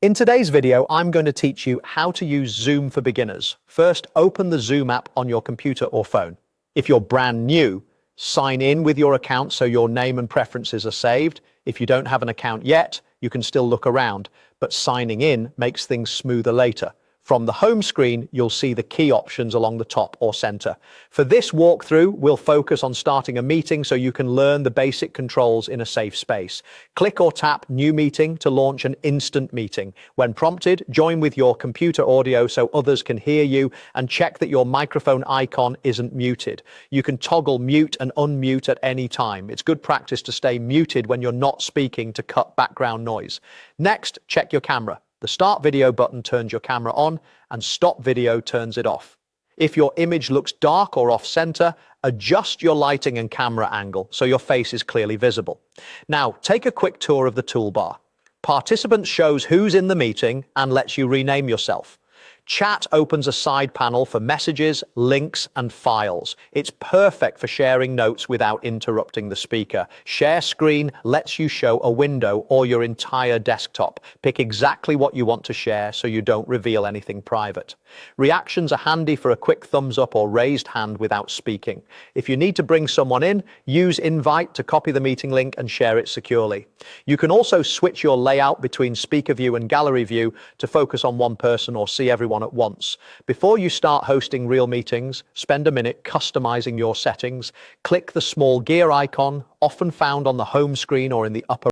In today's video, I'm going to teach you how to use Zoom for beginners. First, open the Zoom app on your computer or phone. If you're brand new, sign in with your account so your name and preferences are saved. If you don't have an account yet, you can still look around, but signing in makes things smoother later. From the home screen, you'll see the key options along the top or center. For this walkthrough, we'll focus on starting a meeting so you can learn the basic controls in a safe space. Click or tap New Meeting to launch an instant meeting. When prompted, join with your computer audio so others can hear you, and check that your microphone icon isn't muted. You can toggle mute and unmute at any time. It's good practice to stay muted when you're not speaking to cut background noise. Next, check your camera. The Start Video button turns your camera on and Stop Video turns it off. If your image looks dark or off-center, adjust your lighting and camera angle so your face is clearly visible. Now, take a quick tour of the toolbar. Participants shows who's in the meeting and lets you rename yourself. Chat opens a side panel for messages, links, and files. It's perfect for sharing notes without interrupting the speaker. Share screen lets you show a window or your entire desktop. Pick exactly what you want to share so you don't reveal anything private. Reactions are handy for a quick thumbs up or raised hand without speaking. If you need to bring someone in, use Invite to copy the meeting link and share it securely. You can also switch your layout between speaker view and gallery view to focus on one person or see everyone at once. Before you start hosting real meetings, spend a minute customizing your settings. Click the small gear icon, often found on the home screen or in the upper